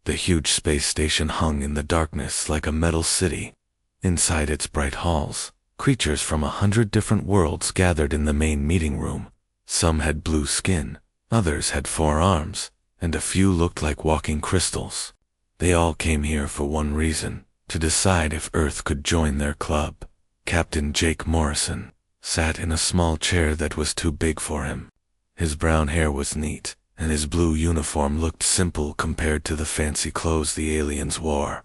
The huge space station hung in the darkness like a metal city. Inside its bright halls, creatures from 100 different worlds gathered in the main meeting room. Some had blue skin, others had 4 arms, and a few looked like walking crystals. They all came here for one reason, to decide if Earth could join their club. Captain Jake Morrison sat in a small chair that was too big for him. His brown hair was neat, and his blue uniform looked simple compared to the fancy clothes the aliens wore.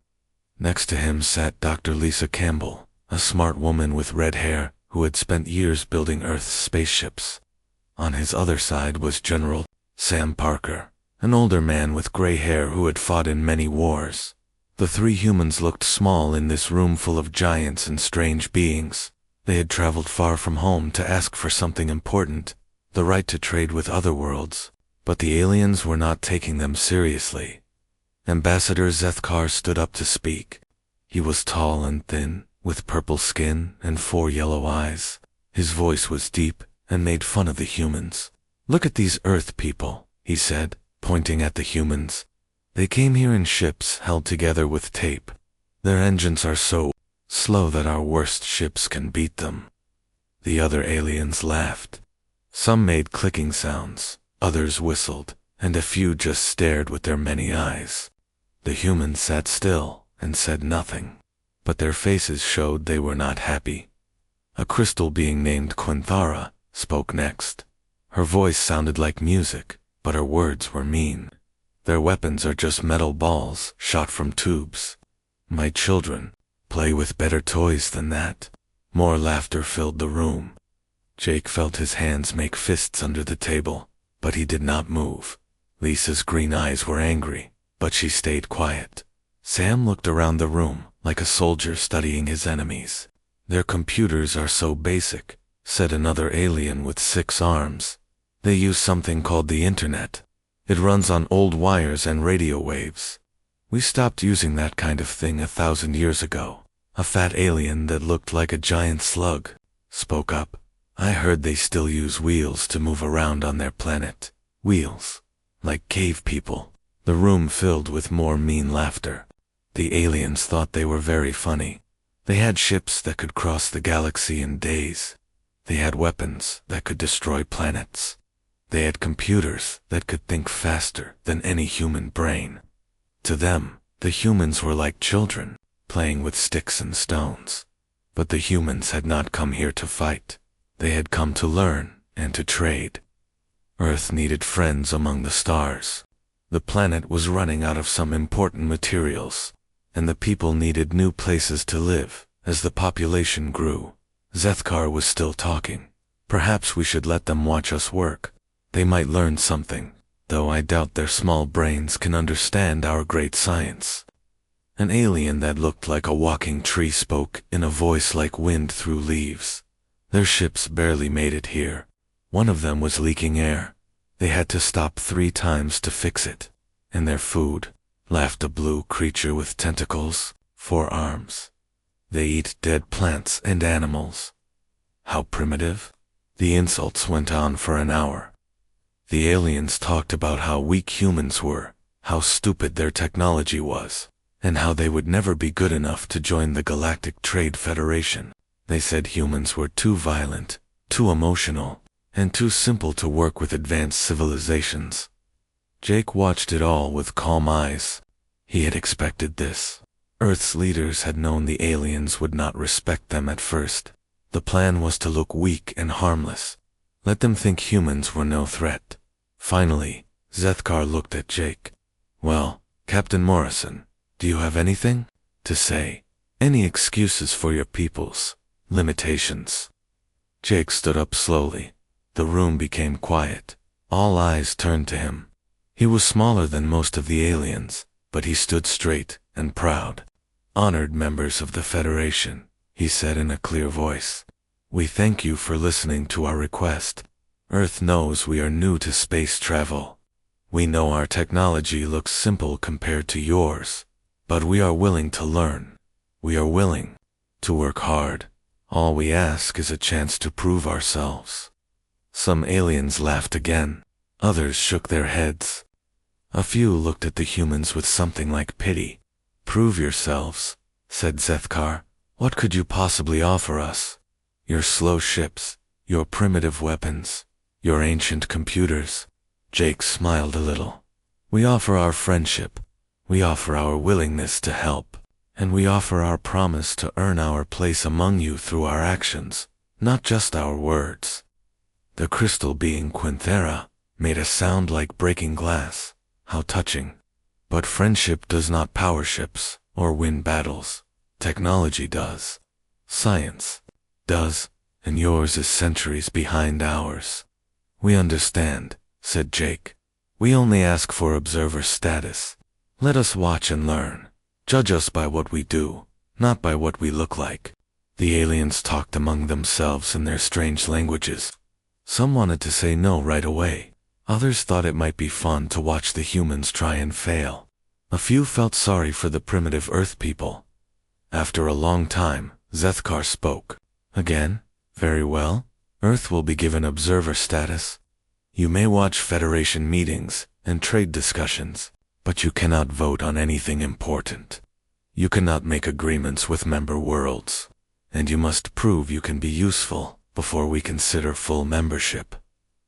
Next to him sat Dr. Lisa Campbell, a smart woman with red hair who had spent years building Earth's spaceships. On his other side was General Sam Parker, an older man with gray hair who had fought in many wars. The 3 humans looked small in this room full of giants and strange beings. They had traveled far from home to ask for something important, the right to trade with other worlds, but the aliens were not taking them seriously. Ambassador Zethkar stood up to speak. He was tall and thin, with purple skin and 4 yellow eyes. His voice was deep and made fun of the humans. "Look at these Earth people," he said, pointing at the humans. "They came here in ships held together with tape. Their engines are so slow that our worst ships can beat them." The other aliens laughed. Some made clicking sounds, others whistled, and a few just stared with their many eyes. The humans sat still and said nothing, but their faces showed they were not happy. A crystal being named Quinthara spoke next. Her voice sounded like music, but her words were mean. "Their weapons are just metal balls shot from tubes. My children, play with better toys than that." More laughter filled the room. Jake felt his hands make fists under the table, but he did not move. Lisa's green eyes were angry, but she stayed quiet. Sam looked around the room like a soldier studying his enemies. "Their computers are so basic," said another alien with 6 arms. "They use something called the internet. It runs on old wires and radio waves. We stopped using that kind of thing 1,000 years ago." A fat alien that looked like a giant slug spoke up. "I heard they still use wheels to move around on their planet." "Wheels? Like cave people?" The room filled with more mean laughter. The aliens thought they were very funny. They had ships that could cross the galaxy in days. They had weapons that could destroy planets. They had computers that could think faster than any human brain. To them, the humans were like children, playing with sticks and stones. But the humans had not come here to fight. They had come to learn and to trade. Earth needed friends among the stars. The planet was running out of some important materials, and the people needed new places to live as the population grew. Zethkar was still talking. "Perhaps we should let them watch us work. They might learn something, though I doubt their small brains can understand our great science." An alien that looked like a walking tree spoke in a voice like wind through leaves. "Their ships barely made it here. One of them was leaking air. They had to stop 3 times to fix it. And their food," laughed a blue creature with tentacles, 4 arms. "They eat dead plants and animals." How primitive. The insults went on for an hour. The aliens talked about how weak humans were, how stupid their technology was, and how they would never be good enough to join the Galactic Trade Federation. They said humans were too violent, too emotional, and too simple to work with advanced civilizations. Jake watched it all with calm eyes. He had expected this. Earth's leaders had known the aliens would not respect them at first. The plan was to look weak and harmless. Let them think humans were no threat. Finally, Zethkar looked at Jake. "Well, Captain Morrison, do you have anything to say? Any excuses for your people's limitations?" Jake stood up slowly. The room became quiet. All eyes turned to him. He was smaller than most of the aliens, but he stood straight and proud. "Honored members of the Federation," he said in a clear voice, "we thank you for listening to our request. Earth knows we are new to space travel. We know our technology looks simple compared to yours, but we are willing to learn. We are willing to work hard. All we ask is a chance to prove ourselves." Some aliens laughed again. Others shook their heads. A few looked at the humans with something like pity. "Prove yourselves," said Zethkar. "What could you possibly offer us? Your slow ships, your primitive weapons, your ancient computers." Jake smiled a little. "We offer our friendship, we offer our willingness to help, and we offer our promise to earn our place among you through our actions, not just our words." The crystal being Quinthera made a sound like breaking glass. How touching. But friendship does not power ships or win battles. Technology does. Science does, and yours is centuries behind ours. "We understand," said Jake. "We only ask for observer status. Let us watch and learn. Judge us by what we do, not by what we look like." The aliens talked among themselves in their strange languages. Some wanted to say no right away. Others thought it might be fun to watch the humans try and fail. A few felt sorry for the primitive Earth people. After a long time, Zethkar spoke. "Again? Very well. Earth will be given observer status. You may watch Federation meetings and trade discussions, but you cannot vote on anything important. You cannot make agreements with member worlds, and you must prove you can be useful before we consider full membership."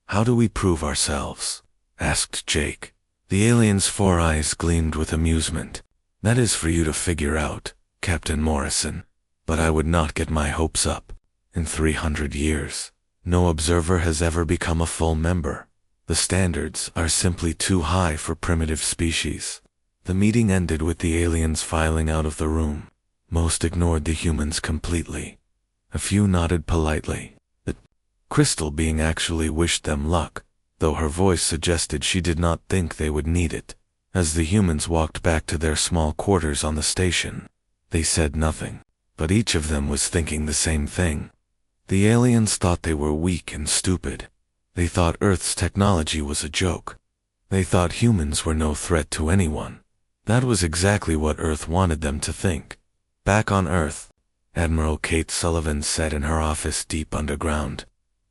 "How do we prove ourselves?" asked Jake. The alien's 4 eyes gleamed with amusement. "That is for you to figure out, Captain Morrison. But I would not get my hopes up. In 300 years, no observer has ever become a full member. The standards are simply too high for primitive species." The meeting ended with the aliens filing out of the room. Most ignored the humans completely. A few nodded politely. The crystal being actually wished them luck, though her voice suggested she did not think they would need it. As the humans walked back to their small quarters on the station, they said nothing, but each of them was thinking the same thing. The aliens thought they were weak and stupid. They thought Earth's technology was a joke. They thought humans were no threat to anyone. That was exactly what Earth wanted them to think. Back on Earth, Admiral Kate Sullivan sat in her office deep underground.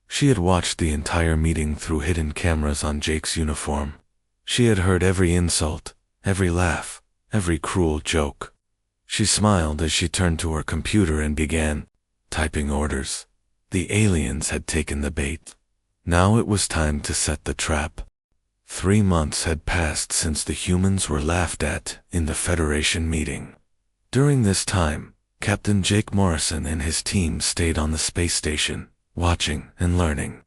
She had watched the entire meeting through hidden cameras on Jake's uniform. She had heard every insult, every laugh, every cruel joke. She smiled as she turned to her computer and began typing orders. The aliens had taken the bait. Now it was time to set the trap. 3 months had passed since the humans were laughed at in the Federation meeting. During this time, Captain Jake Morrison and his team stayed on the space station, watching and learning.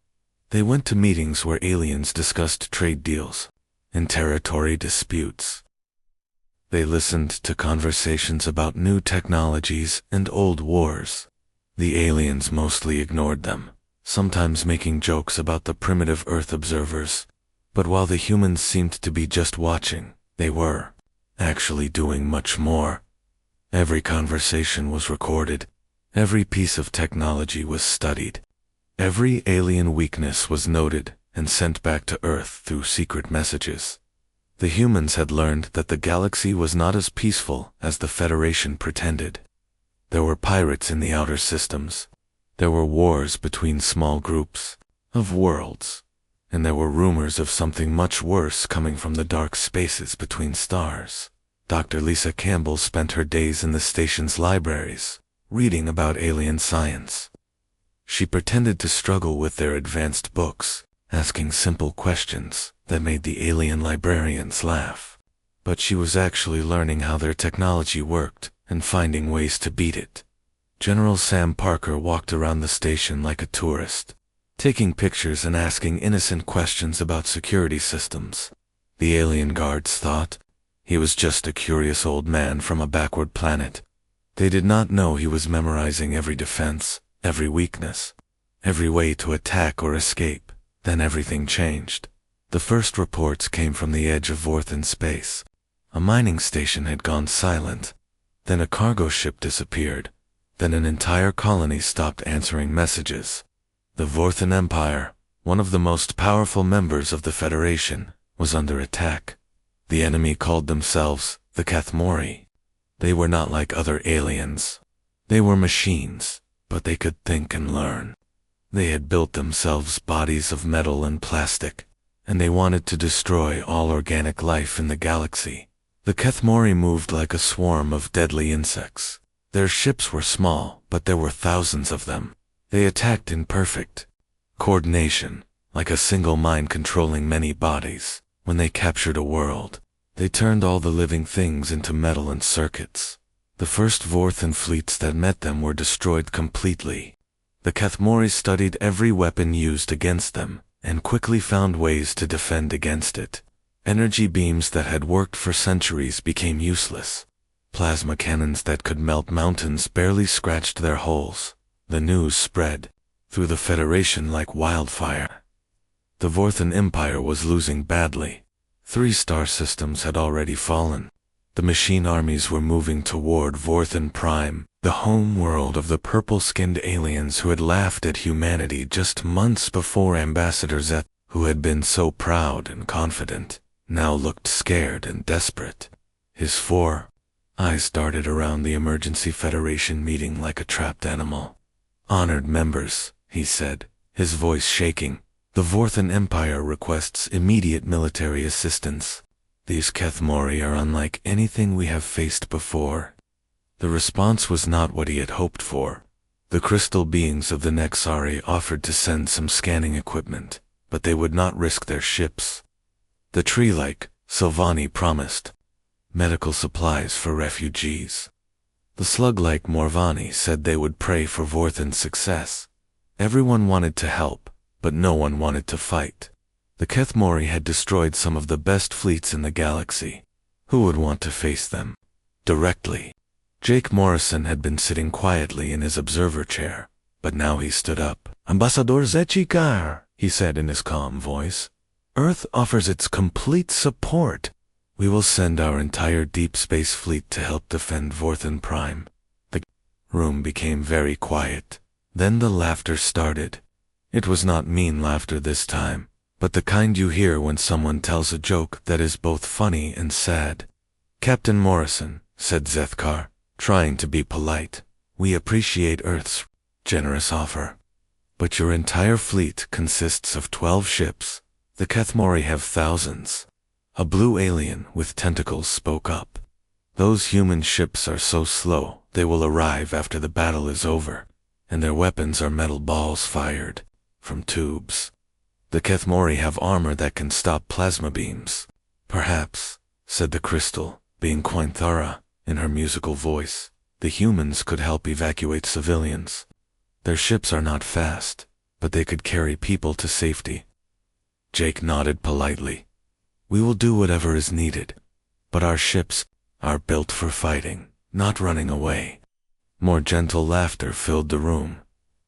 They went to meetings where aliens discussed trade deals and territory disputes. They listened to conversations about new technologies and old wars. The aliens mostly ignored them, sometimes making jokes about the primitive Earth observers. But while the humans seemed to be just watching, they were actually doing much more. Every conversation was recorded. Every piece of technology was studied. Every alien weakness was noted and sent back to Earth through secret messages. The humans had learned that the galaxy was not as peaceful as the Federation pretended. There were pirates in the outer systems. There were wars between small groups of worlds. And there were rumors of something much worse coming from the dark spaces between stars. Dr. Lisa Campbell spent her days in the station's libraries, reading about alien science. She pretended to struggle with their advanced books, asking simple questions that made the alien librarians laugh. But she was actually learning how their technology worked and finding ways to beat it. General Sam Parker walked around the station like a tourist, taking pictures and asking innocent questions about security systems. The alien guards thought he was just a curious old man from a backward planet. They did not know he was memorizing every defense, every weakness, every way to attack or escape. Then everything changed. The first reports came from the edge of Vorthan space. A mining station had gone silent. Then a cargo ship disappeared. Then an entire colony stopped answering messages. The Vorthan Empire, one of the most powerful members of the Federation, was under attack. The enemy called themselves the Kathmori. They were not like other aliens. They were machines, but they could think and learn. They had built themselves bodies of metal and plastic, and they wanted to destroy all organic life in the galaxy. The Kethmori moved like a swarm of deadly insects. Their ships were small, but there were thousands of them. They attacked in perfect coordination, like a single mind controlling many bodies. When they captured a world, they turned all the living things into metal and circuits. The first Vorthan fleets that met them were destroyed completely. The Kethmori studied every weapon used against them, and quickly found ways to defend against it. Energy beams that had worked for centuries became useless. Plasma cannons that could melt mountains barely scratched their holes. The news spread through the Federation like wildfire. The Vorthan Empire was losing badly. 3 star systems had already fallen. The machine armies were moving toward Vorthan Prime, the home world of the purple-skinned aliens who had laughed at humanity just months before. Ambassador Zeth, who had been so proud and confident, now looked scared and desperate. His 4 eyes darted around the emergency Federation meeting like a trapped animal. "Honored members," he said, his voice shaking, "the Vorthan Empire requests immediate military assistance. These Kethmori are unlike anything we have faced before." The response was not what he had hoped for. The crystal beings of the Nexari offered to send some scanning equipment, but they would not risk their ships. The tree-like Sylvani promised medical supplies for refugees. The slug-like Morvani said they would pray for Vorthan's success. Everyone wanted to help, but no one wanted to fight. The Kethmori had destroyed some of the best fleets in the galaxy. Who would want to face them directly? Jake Morrison had been sitting quietly in his observer chair, but now he stood up. "Ambassador Zechikar," he said in his calm voice, "Earth offers its complete support. We will send our entire deep space fleet to help defend Vorthan Prime." The room became very quiet. Then the laughter started. It was not mean laughter this time, but the kind you hear when someone tells a joke that is both funny and sad. "Captain Morrison," said Zethkar, trying to be polite, "we appreciate Earth's generous offer. But your entire fleet consists of 12 ships. The Kethmori have thousands." A blue alien with tentacles spoke up. "Those human ships are so slow, they will arrive after the battle is over, and their weapons are metal balls fired from tubes. The Kethmori have armor that can stop plasma beams." "Perhaps," said the crystal, being quite thorough in her musical voice, "the humans could help evacuate civilians. Their ships are not fast, but they could carry people to safety." Jake nodded politely. "We will do whatever is needed, but our ships are built for fighting, not running away." More gentle laughter filled the room.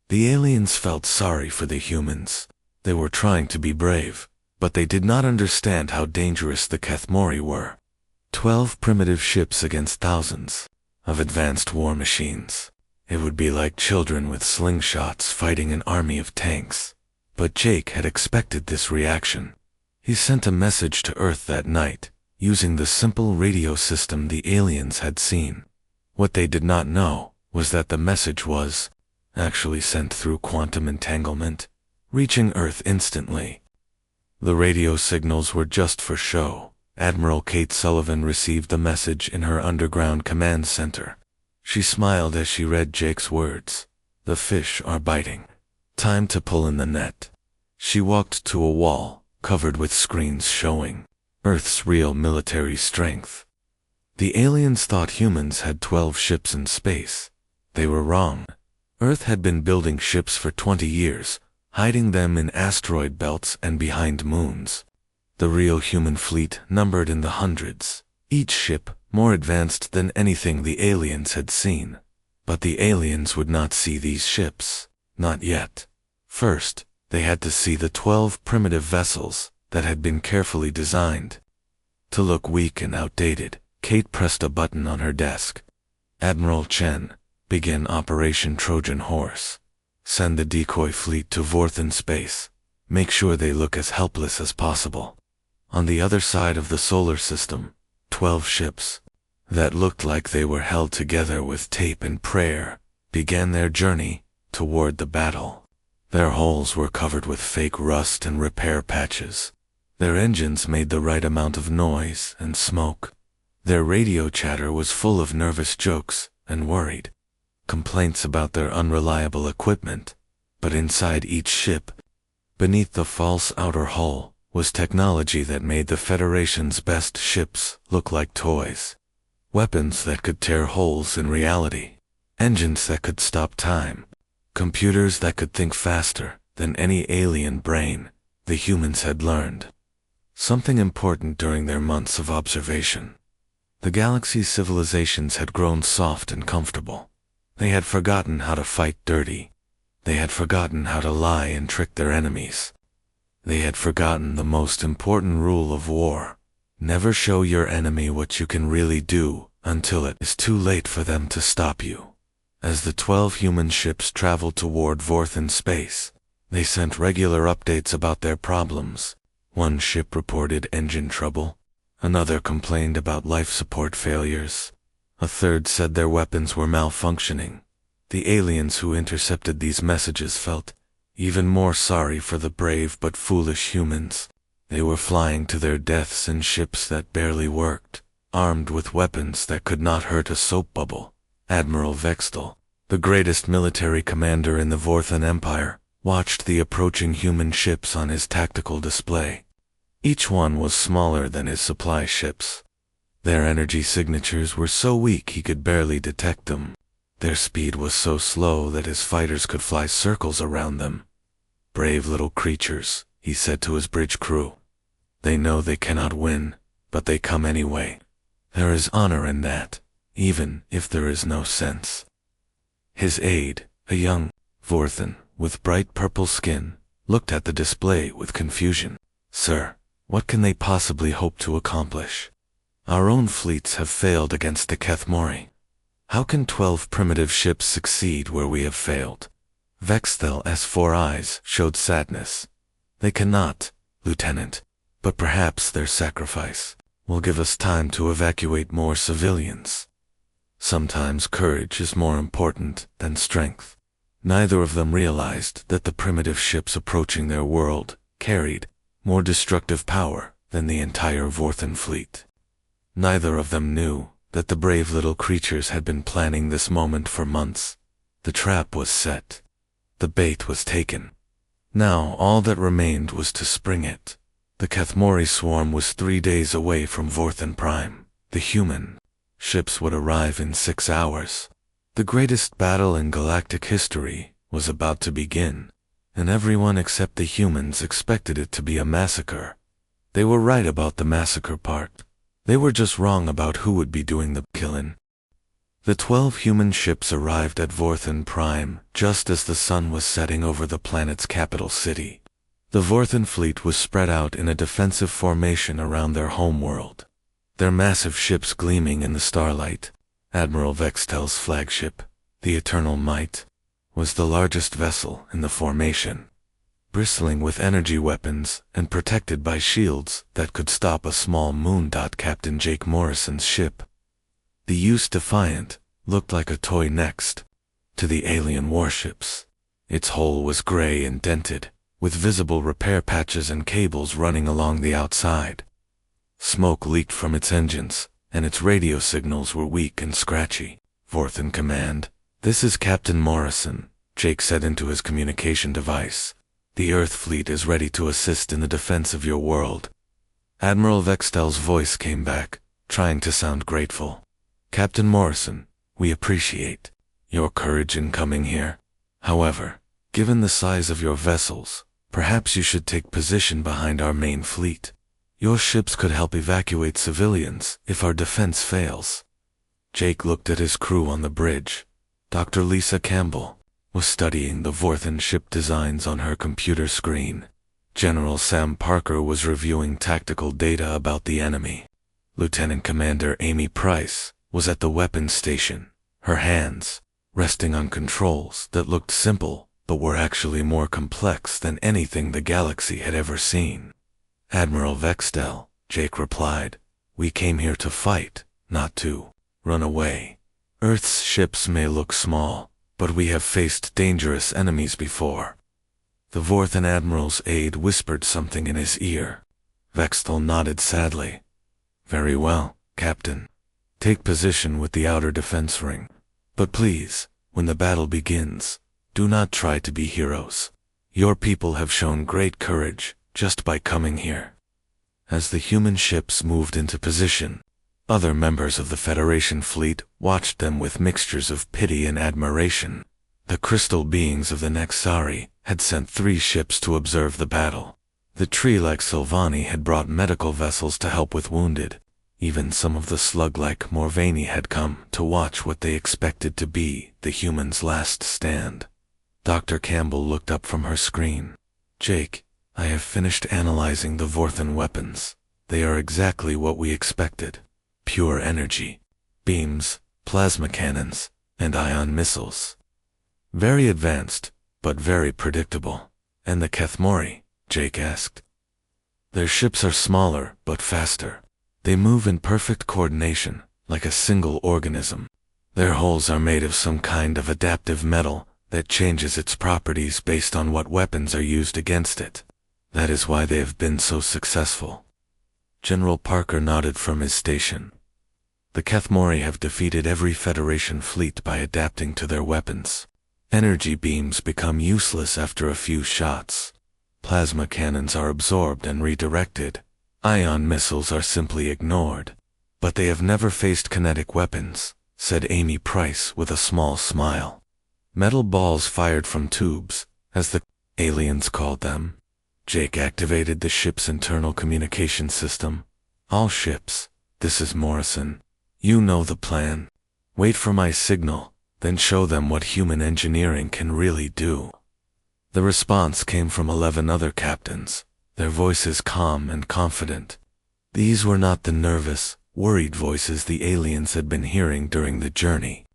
The aliens felt sorry for the humans. They were trying to be brave, but they did not understand how dangerous the Kethmori were. 12 primitive ships against thousands of advanced war machines. It would be like children with slingshots fighting an army of tanks. But Jake had expected this reaction. He sent a message to Earth that night, using the simple radio system the aliens had seen. What they did not know was that the message was actually sent through quantum entanglement, reaching Earth instantly. The radio signals were just for show. Admiral Kate Sullivan received the message in her underground command center. She smiled as she read Jake's words. "The fish are biting. Time to pull in the net." She walked to a wall, covered with screens showing Earth's real military strength. The aliens thought humans had 12 ships in space. They were wrong. Earth had been building ships for 20 years, hiding them in asteroid belts and behind moons. The real human fleet numbered in the hundreds, each ship more advanced than anything the aliens had seen. But the aliens would not see these ships, not yet. First, they had to see the 12 primitive vessels that had been carefully designed. To look weak and outdated, Kate pressed a button on her desk. "Admiral Chen, begin Operation Trojan Horse. Send the decoy fleet to Vorthan space. Make sure they look as helpless as possible." On the other side of the solar system, 12 ships that looked like they were held together with tape and prayer began their journey toward the battle. Their hulls were covered with fake rust and repair patches. Their engines made the right amount of noise and smoke. Their radio chatter was full of nervous jokes and worried complaints about their unreliable equipment. But inside each ship, beneath the false outer hull, was technology that made the Federation's best ships look like toys. Weapons that could tear holes in reality. Engines that could stop time. Computers that could think faster than any alien brain the humans had learned. Something important during their months of observation. The galaxy's civilizations had grown soft and comfortable. They had forgotten how to fight dirty. They had forgotten how to lie and trick their enemies. They had forgotten the most important rule of war. Never show your enemy what you can really do until it is too late for them to stop you. As the 12 human ships traveled toward Vorth in space, they sent regular updates about their problems. One ship reported engine trouble. Another complained about life support failures. A third said their weapons were malfunctioning. The aliens who intercepted these messages felt even more sorry for the brave but foolish humans. They were flying to their deaths in ships that barely worked, armed with weapons that could not hurt a soap bubble. Admiral Vextel, the greatest military commander in the Vorthan Empire, watched the approaching human ships on his tactical display. Each one was smaller than his supply ships. Their energy signatures were so weak he could barely detect them. Their speed was so slow that his fighters could fly circles around them. Brave little creatures, he said to his bridge crew. They know they cannot win, but they come anyway. There is honor in that, even if there is no sense. His aide, a young Vorthan with bright purple skin, looked at the display with confusion. Sir, what can they possibly hope to accomplish? Our own fleets have failed against the Kethmori. How can 12 primitive ships succeed where we have failed? Vextel's 4 eyes showed sadness. They cannot, Lieutenant, but perhaps their sacrifice will give us time to evacuate more civilians. Sometimes courage is more important than strength. Neither of them realized that the primitive ships approaching their world carried more destructive power than the entire Vorthan fleet. Neither of them knew that the brave little creatures had been planning this moment for months. The trap was set. The bait was taken. Now all that remained was to spring it. The Kethmori swarm was 3 days away from Vorthan Prime. The human ships would arrive in 6 hours. The greatest battle in galactic history was about to begin, and everyone except the humans expected it to be a massacre. They were right about the massacre part. They were just wrong about who would be doing the killing. The 12 human ships arrived at Vorthan Prime just as the sun was setting over the planet's capital city. The Vorthan fleet was spread out in a defensive formation around their homeworld, their massive ships gleaming in the starlight. Admiral Vextel's flagship, the Eternal Might, was the largest vessel in the formation, bristling with energy weapons and protected by shields that could stop a small moon. Captain Jake Morrison's ship, the Use Defiant, looked like a toy next to the alien warships. Its hull was gray and dented, with visible repair patches and cables running along the outside. Smoke leaked from its engines, and its radio signals were weak and scratchy. Vorthan Command, this is Captain Morrison, Jake said into his communication device. The Earth fleet is ready to assist in the defense of your world. Admiral Vextel's voice came back, trying to sound grateful. Captain Morrison, we appreciate your courage in coming here. However, given the size of your vessels, perhaps you should take position behind our main fleet. Your ships could help evacuate civilians if our defense fails. Jake looked at his crew on the bridge. Dr. Lisa Campbell was studying the Vorthan ship designs on her computer screen. General Sam Parker was reviewing tactical data about the enemy. Lieutenant Commander Amy Price was at the weapons station, her hands resting on controls that looked simple but were actually more complex than anything the galaxy had ever seen. Admiral Vextel, Jake replied, we came here to fight, not to run away. Earth's ships may look small, but we have faced dangerous enemies before. The Vorthan Admiral's aide whispered something in his ear. Vextel nodded sadly. Very well, Captain. Take position with the outer defense ring. But please, when the battle begins, do not try to be heroes. Your people have shown great courage just by coming here. As the human ships moved into position, other members of the Federation fleet watched them with mixtures of pity and admiration. The crystal beings of the Nexari had sent 3 ships to observe the battle. The tree-like Sylvani had brought medical vessels to help with wounded. Even some of the slug-like Morvani had come to watch what they expected to be the humans' last stand. Dr. Campbell looked up from her screen. Jake, I have finished analyzing the Vorthan weapons. They are exactly what we expected. Pure energy, beams, plasma cannons, and ion missiles. Very advanced, but very predictable. And the Kethmori? Jake asked. Their ships are smaller, but faster. They move in perfect coordination, like a single organism. Their hulls are made of some kind of adaptive metal that changes its properties based on what weapons are used against it. That is why they have been so successful. General Parker nodded from his station. The Kethmori have defeated every Federation fleet by adapting to their weapons. Energy beams become useless after a few shots. Plasma cannons are absorbed and redirected. Ion missiles are simply ignored. But they have never faced kinetic weapons, said Amy Price with a small smile. Metal balls fired from tubes, as the aliens called them. Jake activated the ship's internal communication system. All ships, this is Morrison. You know the plan. Wait for my signal, then show them what human engineering can really do. The response came from 11 other captains, their voices calm and confident. These were not the nervous, worried voices the aliens had been hearing during the journey.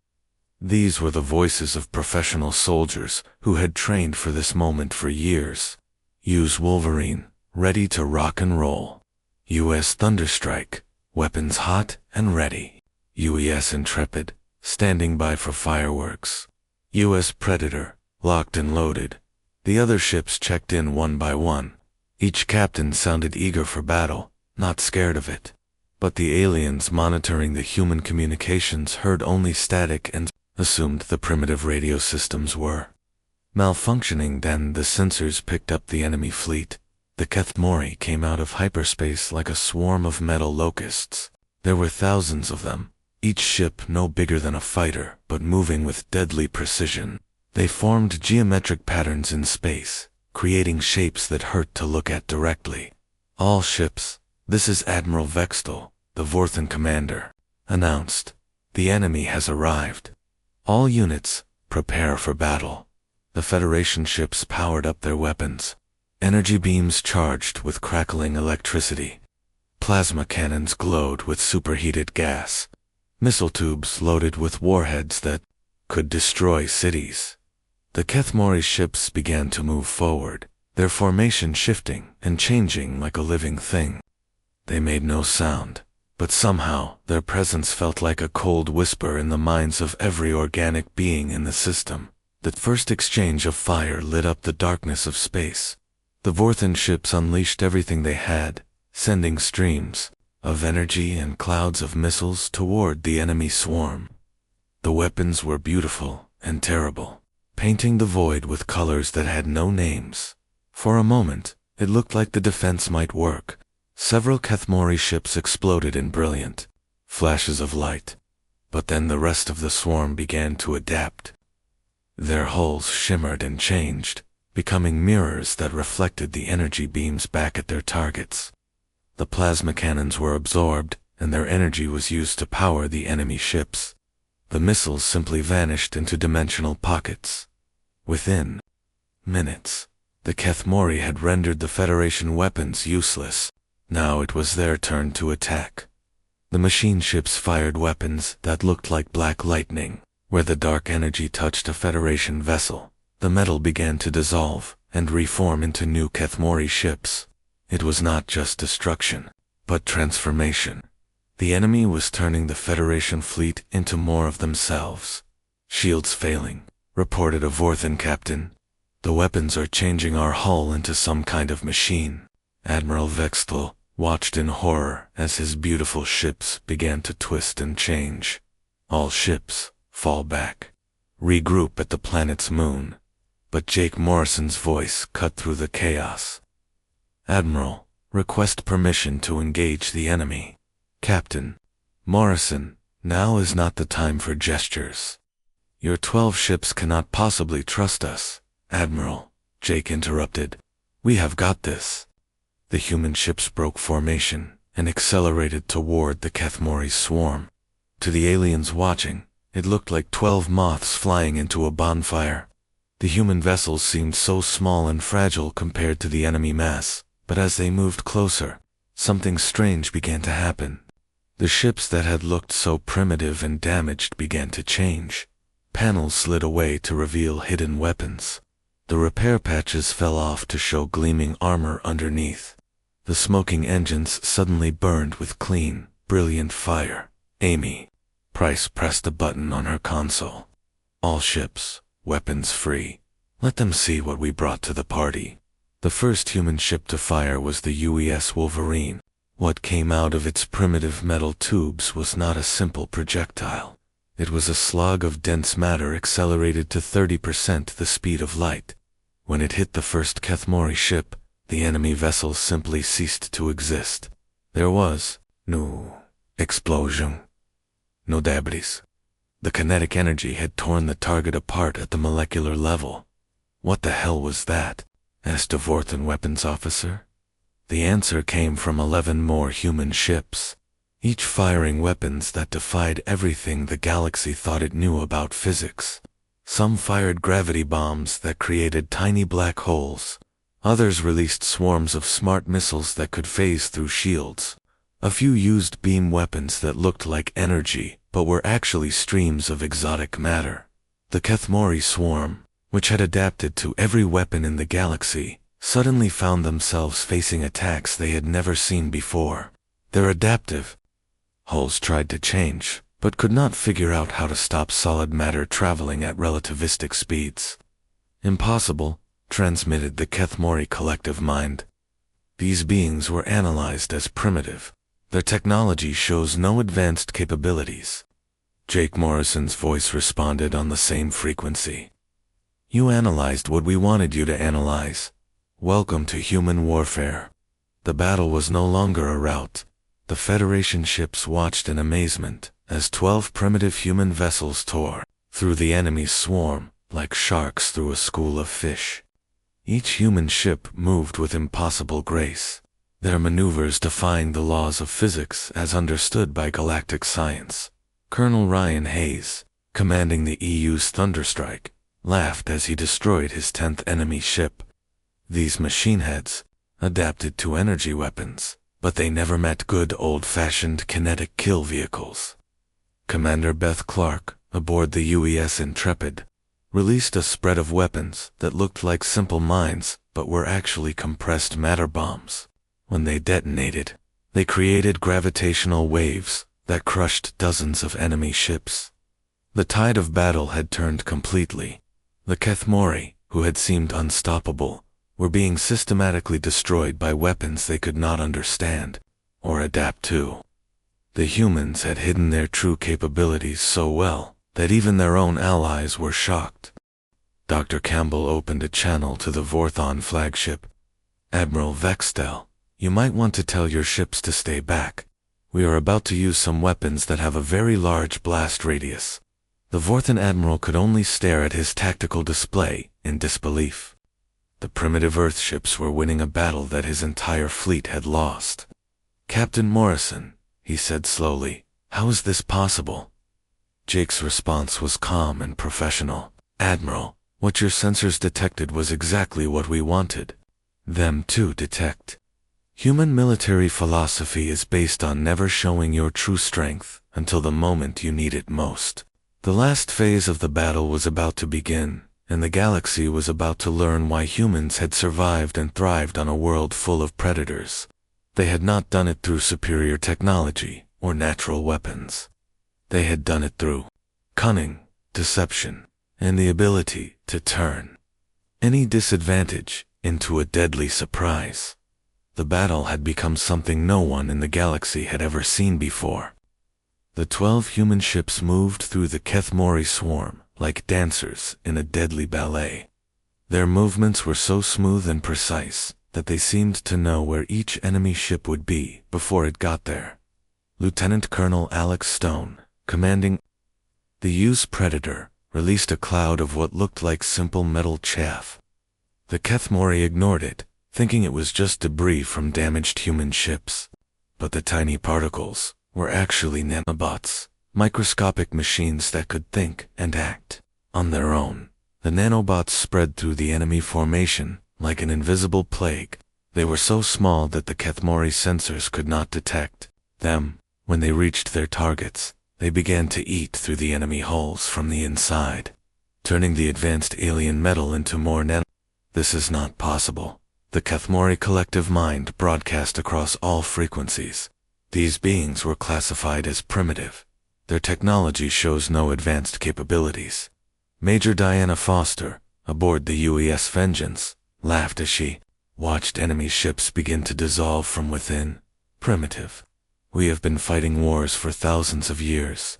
These were the voices of professional soldiers who had trained for this moment for years. Use Wolverine, ready to rock and roll. U.S. Thunderstrike, weapons hot and ready. UES Intrepid, standing by for fireworks. U.S. Predator, locked and loaded. The other ships checked in one by one. Each captain sounded eager for battle, not scared of it. But the aliens monitoring the human communications heard only static and assumed the primitive radio systems were malfunctioning. Then the sensors picked up the enemy fleet. The Kethmori came out of hyperspace like a swarm of metal locusts. There were thousands of them, each ship no bigger than a fighter, but moving with deadly precision. They formed geometric patterns in space, creating shapes that hurt to look at directly. All ships, this is Admiral Vextel, the Vorthan commander, announced. The enemy has arrived. All units, prepare for battle. The Federation ships powered up their weapons. Energy beams charged with crackling electricity. Plasma cannons glowed with superheated gas. Missile tubes loaded with warheads that could destroy cities. The Kethmori ships began to move forward, their formation shifting and changing like a living thing. They made no sound, but somehow their presence felt like a cold whisper in the minds of every organic being in the system. The first exchange of fire lit up the darkness of space. The Vorthan ships unleashed everything they had, sending streams of energy and clouds of missiles toward the enemy swarm. The weapons were beautiful and terrible, painting the void with colors that had no names. For a moment, it looked like the defense might work. Several Kethmori ships exploded in brilliant flashes of light. But then the rest of the swarm began to adapt. Their hulls shimmered and changed, becoming mirrors that reflected the energy beams back at their targets. The plasma cannons were absorbed, and their energy was used to power the enemy ships. The missiles simply vanished into dimensional pockets. Within minutes, the Kethmori had rendered the Federation weapons useless. Now it was their turn to attack. The machine ships fired weapons that looked like black lightning. Where the dark energy touched a Federation vessel, the metal began to dissolve and reform into new Kethmori ships. It was not just destruction, but transformation. The enemy was turning the Federation fleet into more of themselves. Shields failing, reported a Vorthan captain. The weapons are changing our hull into some kind of machine. Admiral Vextel, watched in horror as his beautiful ships began to twist and change. All ships, fall back. Regroup at the planet's moon. But Jake Morrison's voice cut through the chaos. Admiral, request permission to engage the enemy. Captain Morrison, now is not the time for gestures. Your 12 ships cannot possibly trust us. Admiral, Jake interrupted. We have got this. The human ships broke formation and accelerated toward the Kethmori's swarm. To the aliens watching, it looked like 12 moths flying into a bonfire. The human vessels seemed so small and fragile compared to the enemy mass, but as they moved closer, something strange began to happen. The ships that had looked so primitive and damaged began to change. Panels slid away to reveal hidden weapons. The repair patches fell off to show gleaming armor underneath. The smoking engines suddenly burned with clean, brilliant fire. Amy Price pressed a button on her console. All ships, weapons free. Let them see what we brought to the party. The first human ship to fire was the UES Wolverine. What came out of its primitive metal tubes was not a simple projectile. It was a slug of dense matter accelerated to 30% the speed of light. When it hit the first Kethmori ship, the enemy vessels simply ceased to exist. There was no explosion, no debris. The kinetic energy had torn the target apart at the molecular level. What the hell was that? Asked a Vorthan weapons officer. The answer came from 11 more human ships, each firing weapons that defied everything the galaxy thought it knew about physics. Some fired gravity bombs that created tiny black holes. Others released swarms of smart missiles that could phase through shields. A few used beam weapons that looked like energy, but were actually streams of exotic matter. The Kethmori swarm, which had adapted to every weapon in the galaxy, suddenly found themselves facing attacks they had never seen before. Their adaptive hulls tried to change, but could not figure out how to stop solid matter traveling at relativistic speeds. Impossible, transmitted the Kethmori collective mind. These beings were analyzed as primitive. Their technology shows no advanced capabilities. Jake Morrison's voice responded on the same frequency. You analyzed what we wanted you to analyze. Welcome to human warfare. The battle was no longer a rout. The Federation ships watched in amazement as 12 primitive human vessels tore through the enemy's swarm like sharks through a school of fish. Each human ship moved with impossible grace, their maneuvers defying the laws of physics as understood by galactic science. Colonel Ryan Hayes, commanding the EU's Thunderstrike, laughed as he destroyed his 10th enemy ship. These machine heads adapted to energy weapons, but they never met good old-fashioned kinetic kill vehicles. Commander Beth Clark, aboard the UES Intrepid, released a spread of weapons that looked like simple mines but were actually compressed matter bombs. When they detonated, they created gravitational waves that crushed dozens of enemy ships. The tide of battle had turned completely. The Kethmori, who had seemed unstoppable, were being systematically destroyed by weapons they could not understand or adapt to. The humans had hidden their true capabilities so well that even their own allies were shocked. Dr. Campbell opened a channel to the Vorthon flagship. Admiral Vextel, you might want to tell your ships to stay back. We are about to use some weapons that have a very large blast radius. The Vorthan admiral could only stare at his tactical display in disbelief. The primitive Earthships were winning a battle that his entire fleet had lost. Captain Morrison, he said slowly, how is this possible? Jake's response was calm and professional. Admiral, what your sensors detected was exactly what we wanted them to detect. Human military philosophy is based on never showing your true strength until the moment you need it most. The last phase of the battle was about to begin, and the galaxy was about to learn why humans had survived and thrived on a world full of predators. They had not done it through superior technology or natural weapons. They had done it through cunning, deception, and the ability to turn any disadvantage into a deadly surprise. The battle had become something no one in the galaxy had ever seen before. The 12 human ships moved through the Kethmori swarm like dancers in a deadly ballet. Their movements were so smooth and precise that they seemed to know where each enemy ship would be before it got there. Lieutenant Colonel Alex Stone, commanding the U's Predator, released a cloud of what looked like simple metal chaff. The Kethmori ignored it, thinking it was just debris from damaged human ships. But the tiny particles were actually nanobots, microscopic machines that could think and act on their own. The nanobots spread through the enemy formation like an invisible plague. They were so small that the Kethmori sensors could not detect them. When they reached their targets, they began to eat through the enemy hulls from the inside, turning the advanced alien metal into more nano. This is not possible. The Kethmori collective mind broadcast across all frequencies. These beings were classified as primitive. Their technology shows no advanced capabilities. Major Diana Foster, aboard the UES Vengeance, laughed as she watched enemy ships begin to dissolve from within. Primitive. We have been fighting wars for thousands of years.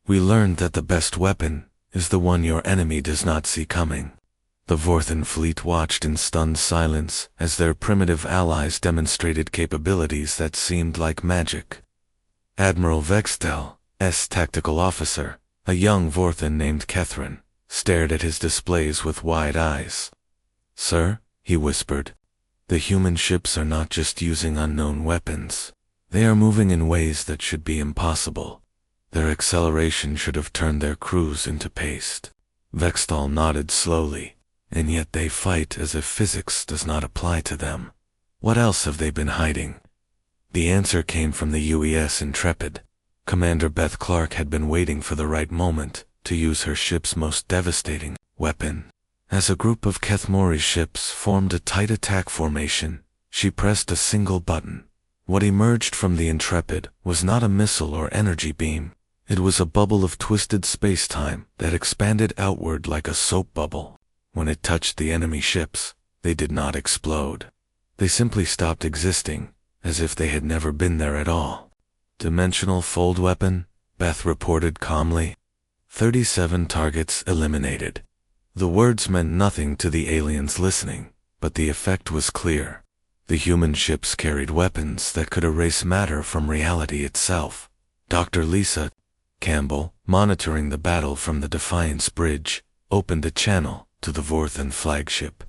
We learned that the best weapon is the one your enemy does not see coming. The Vorthan fleet watched in stunned silence as their primitive allies demonstrated capabilities that seemed like magic. Admiral Vextel, tactical officer, a young Vorthan named Catherine, stared at his displays with wide eyes. "Sir," he whispered, "the human ships are not just using unknown weapons. They are moving in ways that should be impossible. Their acceleration should have turned their crews into paste." Vextal nodded slowly. "And yet they fight as if physics does not apply to them. What else have they been hiding?" The answer came from the UES Intrepid. Commander Beth Clark had been waiting for the right moment to use her ship's most devastating weapon. As a group of Kethmori ships formed a tight attack formation, she pressed a single button. What emerged from the Intrepid was not a missile or energy beam. It was a bubble of twisted space-time that expanded outward like a soap bubble. When it touched the enemy ships, they did not explode. They simply stopped existing, as if they had never been there at all. "Dimensional fold weapon," Beth reported calmly. 37 targets eliminated. The words meant nothing to the aliens listening, but the effect was clear. The human ships carried weapons that could erase matter from reality itself. Dr. Lisa Campbell, monitoring the battle from the Defiance Bridge, opened a channel to the Vorthan flagship.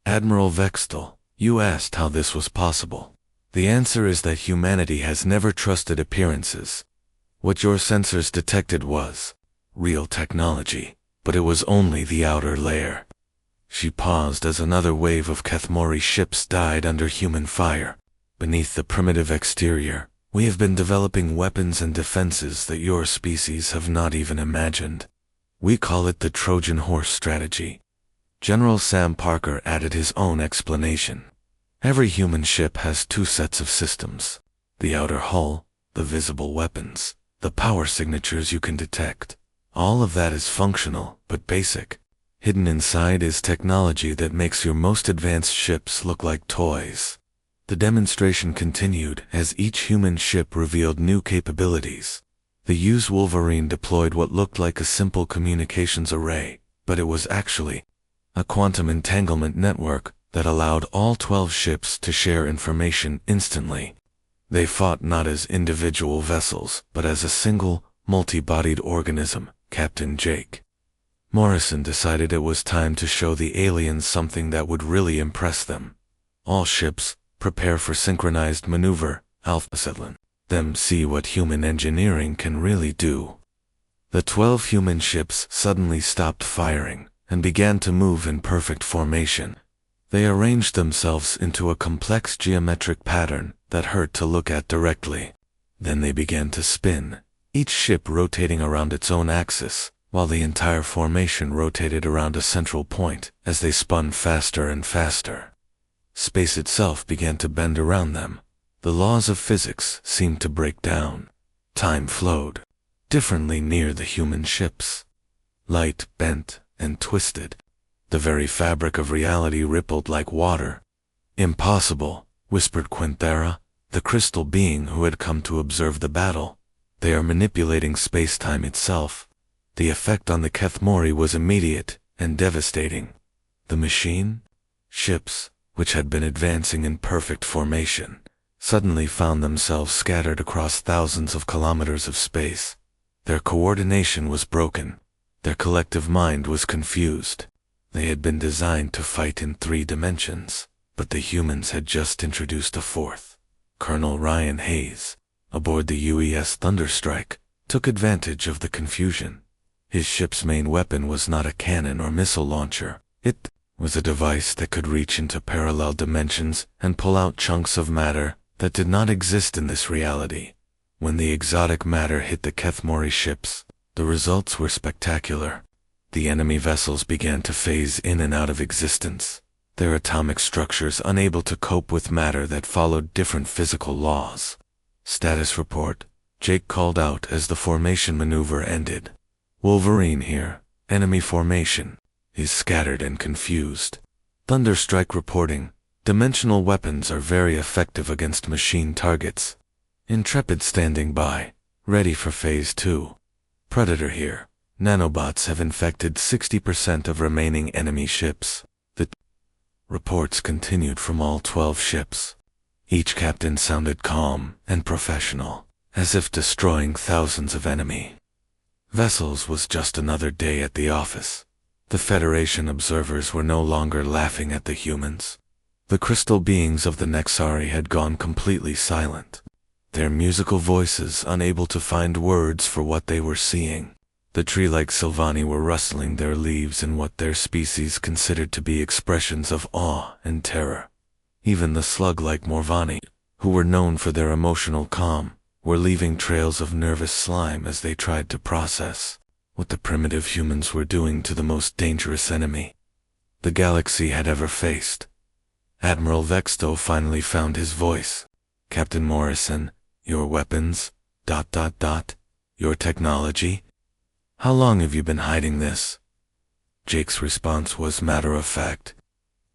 "Admiral Vextal, you asked how this was possible. The answer is that humanity has never trusted appearances. What your sensors detected was real technology, but it was only the outer layer." She paused as another wave of Kethmori ships died under human fire. "Beneath the primitive exterior, we have been developing weapons and defenses that your species have not even imagined. We call it the Trojan horse strategy." General Sam Parker added his own explanation. "Every human ship has two sets of systems. The outer hull, the visible weapons, the power signatures you can detect. All of that is functional, but basic. Hidden inside is technology that makes your most advanced ships look like toys." The demonstration continued as each human ship revealed new capabilities. The U's Wolverine deployed what looked like a simple communications array, but it was actually a quantum entanglement network that allowed all 12 ships to share information instantly. They fought not as individual vessels, but as a single, multi-bodied organism, Captain Jake. Morrison decided it was time to show the aliens something that would really impress them. "All ships, prepare for synchronized maneuver," Alpha said. "Them see what human engineering can really do." The 12 human ships suddenly stopped firing and began to move in perfect formation. They arranged themselves into a complex geometric pattern that hurt to look at directly. Then they began to spin, each ship rotating around its own axis, while the entire formation rotated around a central point as they spun faster and faster. Space itself began to bend around them. The laws of physics seemed to break down. Time flowed differently near the human ships. Light bent and twisted. The very fabric of reality rippled like water. "Impossible," whispered Quinthera, the crystal being who had come to observe the battle. They are manipulating space-time itself. The effect on the Kethmori was immediate and devastating. The machine ships, which had been advancing in perfect formation, suddenly found themselves scattered across thousands of kilometers of space. Their coordination was broken. Their collective mind was confused. They had been designed to fight in 3 dimensions, but the humans had just introduced a 4th. Colonel Ryan Hayes, aboard the UES Thunderstrike, took advantage of the confusion. His ship's main weapon was not a cannon or missile launcher. It was a device that could reach into parallel dimensions and pull out chunks of matter that did not exist in this reality. When the exotic matter hit the Kethmori ships, the results were spectacular. The enemy vessels began to phase in and out of existence, their atomic structures unable to cope with matter that followed different physical laws. Status report, Jake called out as the formation maneuver ended. Wolverine here. Enemy formation is scattered and confused. Thunderstrike reporting. Dimensional weapons are very effective against machine targets. Intrepid standing by, ready for Phase 2. Predator here. Nanobots have infected 60% of remaining enemy ships. The reports continued from all 12 ships. Each captain sounded calm and professional, as if destroying thousands of enemy vessels was just another day at the office. The Federation observers were no longer laughing at the humans. The crystal beings of the Nexari had gone completely silent, their musical voices unable to find words for what they were seeing. The tree-like Sylvani were rustling their leaves in what their species considered to be expressions of awe and terror. Even the slug-like Morvani, who were known for their emotional calm, were leaving trails of nervous slime as they tried to process what the primitive humans were doing to the most dangerous enemy the galaxy had ever faced. Admiral Vexto finally found his voice. Captain Morrison, your weapons, ... your technology? How long have you been hiding this? Jake's response was matter-of-fact.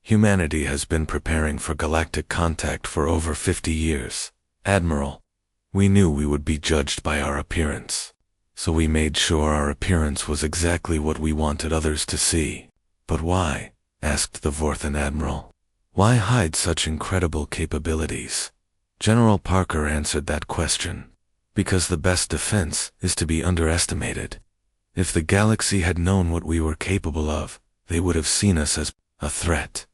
Humanity has been preparing for galactic contact for over 50 years, Admiral. We knew we would be judged by our appearance, so we made sure our appearance was exactly what we wanted others to see. But why? Asked the Vorthan Admiral. Why hide such incredible capabilities? General Parker answered that question. Because the best defense is to be underestimated. If the galaxy had known what we were capable of, they would have seen us as a threat.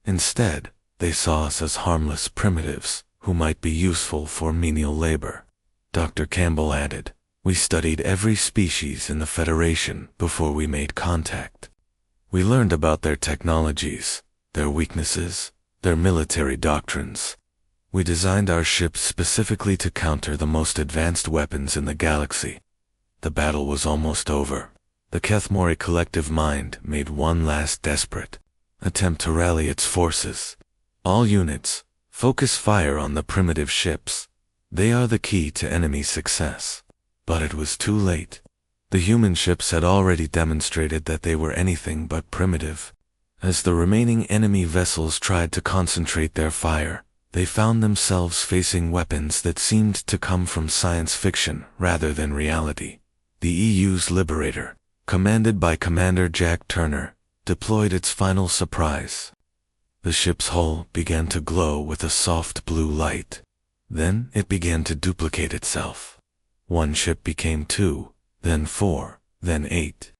Instead, they saw us as harmless primitives who might be useful for menial labor. Dr. Campbell added, we studied every species in the Federation before we made contact. We learned about their technologies, their weaknesses, their military doctrines. We designed our ships specifically to counter the most advanced weapons in the galaxy. The battle was almost over. The Kethmori collective mind made one last desperate attempt to rally its forces. All units, focus fire on the primitive ships. They are the key to enemy success. But it was too late. The human ships had already demonstrated that they were anything but primitive. As the remaining enemy vessels tried to concentrate their fire, they found themselves facing weapons that seemed to come from science fiction rather than reality. The EU's Liberator, commanded by Commander Jack Turner, deployed its final surprise. The ship's hull began to glow with a soft blue light. Then it began to duplicate itself. One ship became 2, then 4, then 8.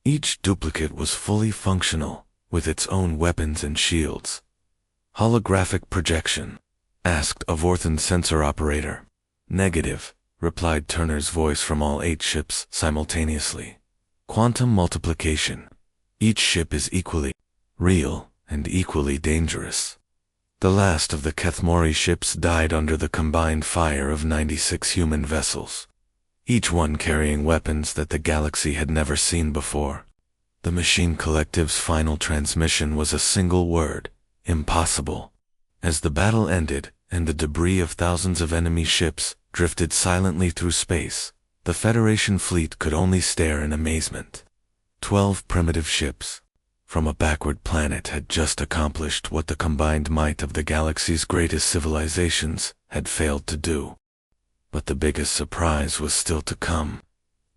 Each duplicate was fully functional, with its own weapons and shields. Holographic projection? Asked a Vorthan sensor operator. Negative, replied Turner's voice from all 8 ships simultaneously. Quantum multiplication. Each ship is equally real and equally dangerous. The last of the Kethmori ships died under the combined fire of 96 human vessels, each one carrying weapons that the galaxy had never seen before. The Machine Collective's final transmission was a single word: impossible. As the battle ended and the debris of thousands of enemy ships drifted silently through space, the Federation fleet could only stare in amazement. 12 primitive ships, from a backward planet had just accomplished what the combined might of the galaxy's greatest civilizations had failed to do. But the biggest surprise was still to come.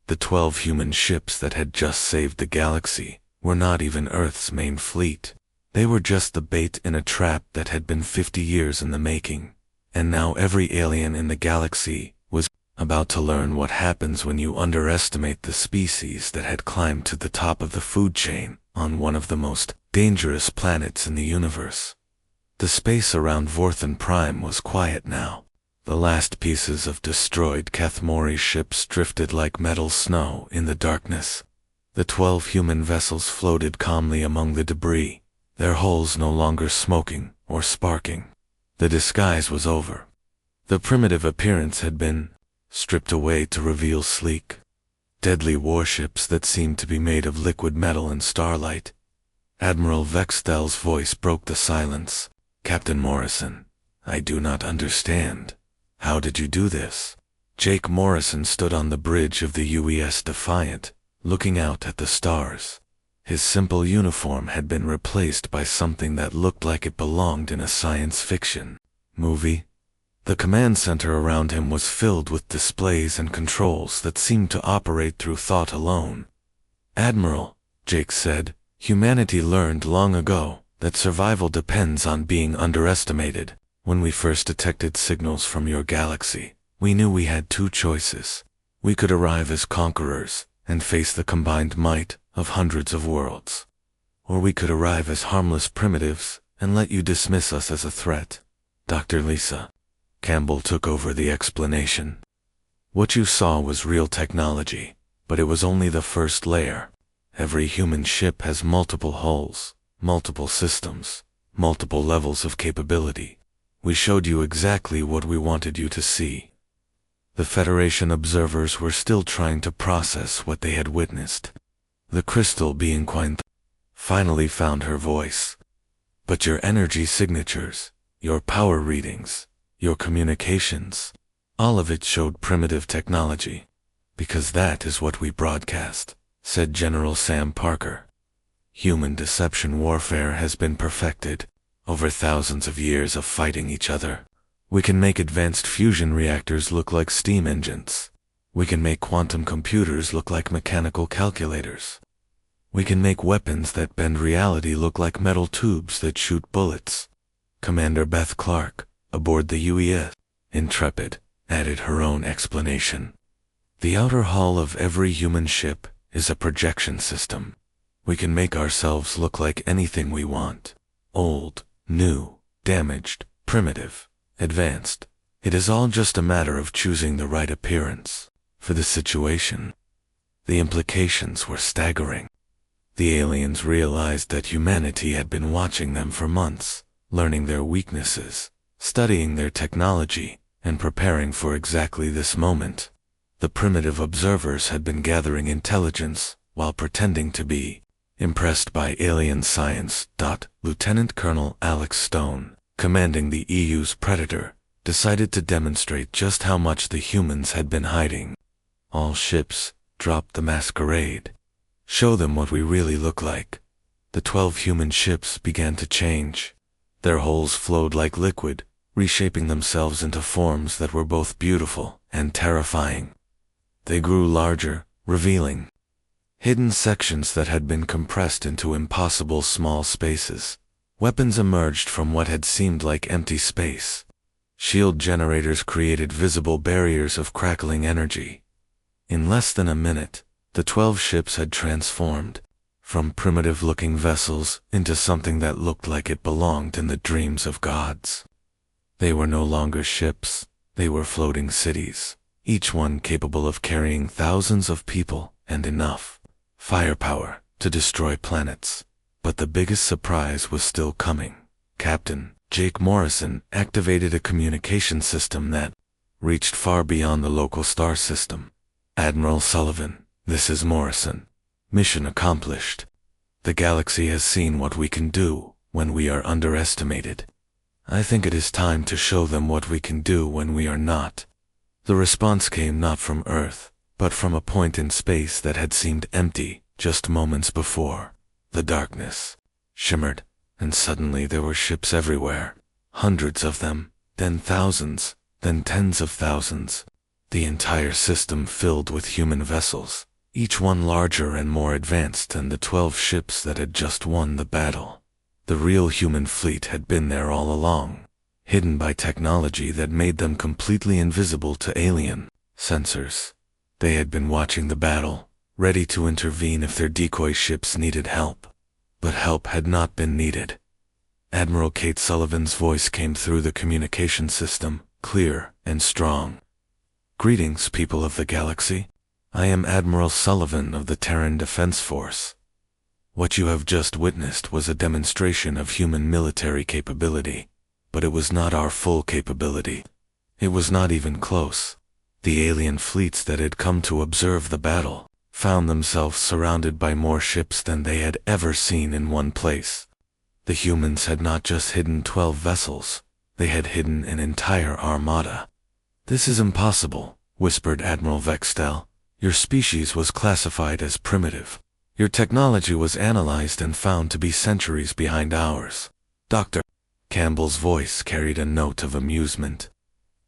The 12 human ships that had just saved the galaxy were not even Earth's main fleet. They were just the bait in a trap that had been 50 years in the making. And now every alien in the galaxy was about to learn what happens when you underestimate the species that had climbed to the top of the food chain on one of the most dangerous planets in the universe. The space around Vorthan Prime was quiet now. The last pieces of destroyed Kathmori ships drifted like metal snow in the darkness. The 12 human vessels floated calmly among the debris, their hulls no longer smoking or sparking. The disguise was over. The primitive appearance had been stripped away to reveal sleek, deadly warships that seemed to be made of liquid metal and starlight. Admiral Vextel's voice broke the silence. "Captain Morrison, I do not understand. How did you do this?" Jake Morrison stood on the bridge of the UES Defiant, looking out at the stars. His simple uniform had been replaced by something that looked like it belonged in a science fiction movie. The command center around him was filled with displays and controls that seemed to operate through thought alone. "Admiral," Jake said, "humanity learned long ago that survival depends on being underestimated. When we first detected signals from your galaxy, we knew we had two choices. We could arrive as conquerors and face the combined might of hundreds of worlds. Or we could arrive as harmless primitives and let you dismiss us as a threat." Dr. Lisa Campbell took over the explanation. "What you saw was real technology, but it was only the first layer. Every human ship has multiple hulls, multiple systems, multiple levels of capability. We showed you exactly what we wanted you to see." The Federation observers were still trying to process what they had witnessed. The crystal being finally found her voice. "But your energy signatures, your power readings, your communications, all of it showed primitive technology. Because that is what we broadcast," said General Sam Parker. "Human deception warfare has been perfected over thousands of years of fighting each other. We can make advanced fusion reactors look like steam engines. We can make quantum computers look like mechanical calculators. We can make weapons that bend reality look like metal tubes that shoot bullets." Commander Beth Clark, aboard the UES Intrepid, added her own explanation. "The outer hull of every human ship is a projection system. We can make ourselves look like anything we want. Old, new, damaged, primitive, advanced. It is all just a matter of choosing the right appearance for the situation." The implications were staggering. The aliens realized that humanity had been watching them for months, learning their weaknesses, studying their technology, and preparing for exactly this moment. The primitive observers had been gathering intelligence while pretending to be impressed by alien science. Lieutenant Colonel Alex Stone, commanding the EU's Predator, decided to demonstrate just how much the humans had been hiding. "All ships, drop the masquerade. Show them what we really look like." The 12 human ships began to change. Their hulls flowed like liquid, reshaping themselves into forms that were both beautiful and terrifying. They grew larger, revealing hidden sections that had been compressed into impossible small spaces. Weapons emerged from what had seemed like empty space. Shield generators created visible barriers of crackling energy. In less than a minute, the 12 ships had transformed from primitive-looking vessels into something that looked like it belonged in the dreams of gods. They were no longer ships, they were floating cities, each one capable of carrying thousands of people and enough firepower to destroy planets. But the biggest surprise was still coming. Captain Jake Morrison activated a communication system that reached far beyond the local star system. "Admiral Sullivan, this is Morrison. Mission accomplished. The galaxy has seen what we can do when we are underestimated. I think it is time to show them what we can do when we are not." The response came not from Earth, but from a point in space that had seemed empty just moments before. The darkness shimmered, and suddenly there were ships everywhere. Hundreds of them, then thousands, then tens of thousands. The entire system filled with human vessels, each one larger and more advanced than the 12 ships that had just won the battle. The real human fleet had been there all along, hidden by technology that made them completely invisible to alien sensors. They had been watching the battle, ready to intervene if their decoy ships needed help. But help had not been needed. Admiral Kate Sullivan's voice came through the communication system, clear and strong. "Greetings, people of the galaxy. I am Admiral Sullivan of the Terran Defense Force. What you have just witnessed was a demonstration of human military capability, but it was not our full capability. It was not even close. The alien fleets that had come to observe the battle found themselves surrounded by more ships than they had ever seen in one place. The humans had not just hidden 12 vessels, they had hidden an entire armada." "This is impossible," whispered Admiral Vextel. "Your species was classified as primitive. Your technology was analyzed and found to be centuries behind ours." Dr. Campbell's voice carried a note of amusement.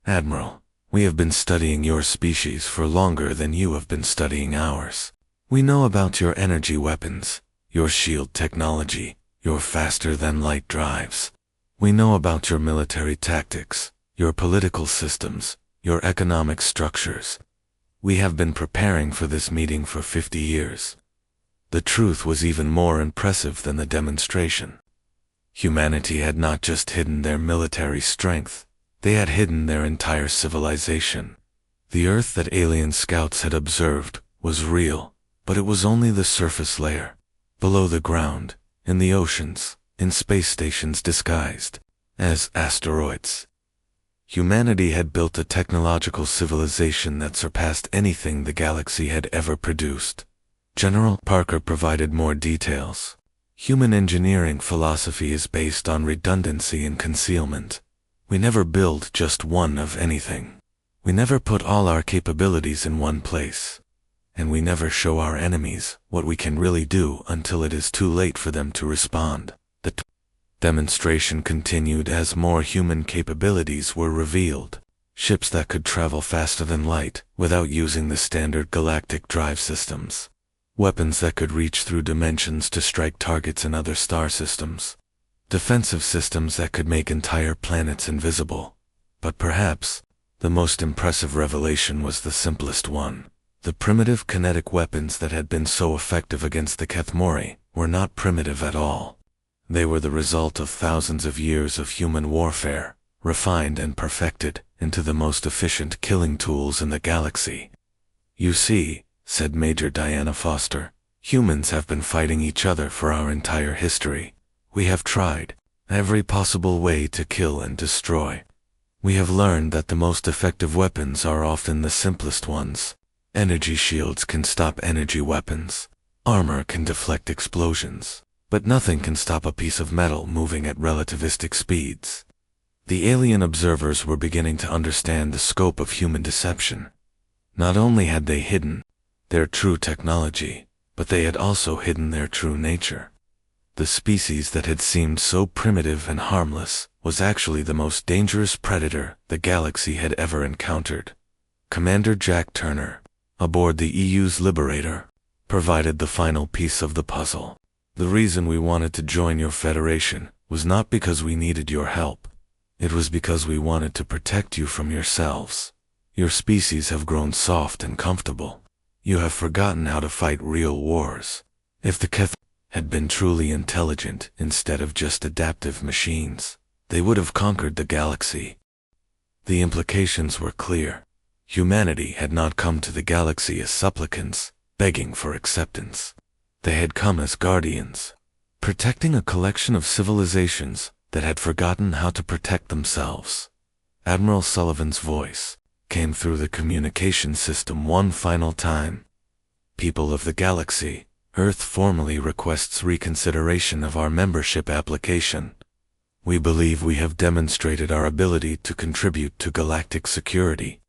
"Admiral, we have been studying your species for longer than you have been studying ours. We know about your energy weapons, your shield technology, your faster-than-light drives. We know about your military tactics, your political systems, your economic structures. We have been preparing for this meeting for 50 years. The truth was even more impressive than the demonstration. Humanity had not just hidden their military strength, they had hidden their entire civilization. The Earth that alien scouts had observed was real, but it was only the surface layer. Below the ground, in the oceans, in space stations disguised as asteroids. Humanity had built a technological civilization that surpassed anything the galaxy had ever produced. General Parker provided more details. Human engineering philosophy is based on redundancy and concealment. We never build just one of anything. We never put all our capabilities in one place. And we never show our enemies what we can really do until it is too late for them to respond." The demonstration continued as more human capabilities were revealed. Ships that could travel faster than light without using the standard galactic drive systems. Weapons that could reach through dimensions to strike targets in other star systems. Defensive systems that could make entire planets invisible. But perhaps, the most impressive revelation was the simplest one. The primitive kinetic weapons that had been so effective against the Kethmori were not primitive at all. They were the result of thousands of years of human warfare, refined and perfected into the most efficient killing tools in the galaxy. "You see," said Major Diana Foster, "humans have been fighting each other for our entire history. We have tried every possible way to kill and destroy. We have learned that the most effective weapons are often the simplest ones. Energy shields can stop energy weapons. Armor can deflect explosions. But nothing can stop a piece of metal moving at relativistic speeds." The alien observers were beginning to understand the scope of human deception. Not only had they hidden their true technology, but they had also hidden their true nature. The species that had seemed so primitive and harmless was actually the most dangerous predator the galaxy had ever encountered. Commander Jack Turner, aboard the EU's Liberator, provided the final piece of the puzzle. "The reason we wanted to join your federation was not because we needed your help. It was because we wanted to protect you from yourselves. Your species have grown soft and comfortable. You have forgotten how to fight real wars. If the Keth had been truly intelligent instead of just adaptive machines, they would have conquered the galaxy." The implications were clear. Humanity had not come to the galaxy as supplicants, begging for acceptance. They had come as guardians, protecting a collection of civilizations that had forgotten how to protect themselves. Admiral Sullivan's voice came through the communication system one final time. "People of the galaxy, Earth formally requests reconsideration of our membership application. We believe we have demonstrated our ability to contribute to galactic security.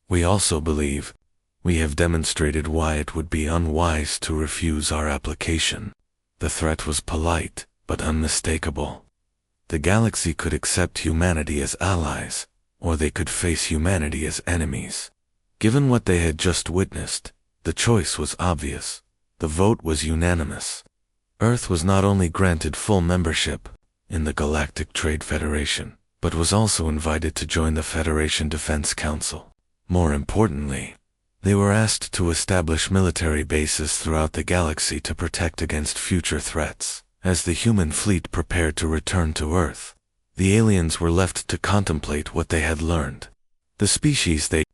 We also believe we have demonstrated why it would be unwise to refuse our application. The threat was polite, but unmistakable. The galaxy could accept humanity as allies, or they could face humanity as enemies. Given what they had just witnessed, the choice was obvious. The vote was unanimous. Earth was not only granted full membership in the Galactic Trade Federation, but was also invited to join the Federation Defense Council. More importantly, they were asked to establish military bases throughout the galaxy to protect against future threats. As the human fleet prepared to return to Earth, the aliens were left to contemplate what they had learned. The species they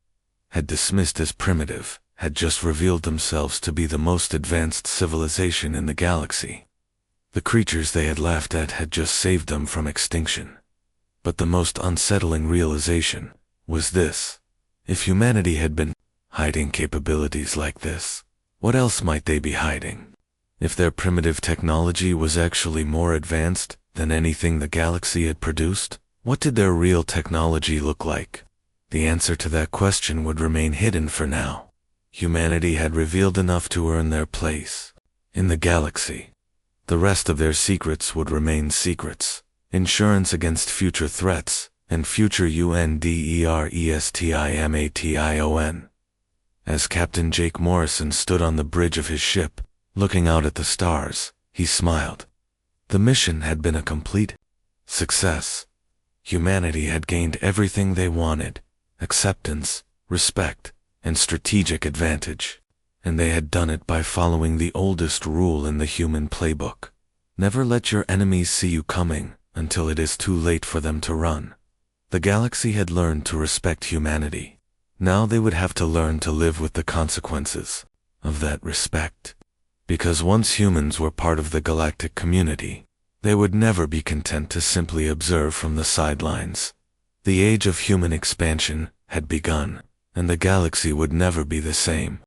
had dismissed as primitive had just revealed themselves to be the most advanced civilization in the galaxy. The creatures they had laughed at had just saved them from extinction. But the most unsettling realization was this: if humanity had been hiding capabilities like this, what else might they be hiding? If their primitive technology was actually more advanced than anything the galaxy had produced, what did their real technology look like? The answer to that question would remain hidden for now. Humanity had revealed enough to earn their place in the galaxy. The rest of their secrets would remain secrets. Insurance against future threats, and future UNDERESTIMATION. As Captain Jake Morrison stood on the bridge of his ship, looking out at the stars, he smiled. The mission had been a complete success. Humanity had gained everything they wanted: acceptance, respect, and strategic advantage. And they had done it by following the oldest rule in the human playbook. Never let your enemies see you coming until it is too late for them to run. The galaxy had learned to respect humanity. Now they would have to learn to live with the consequences of that respect. Because once humans were part of the galactic community, they would never be content to simply observe from the sidelines. The age of human expansion had begun, and the galaxy would never be the same.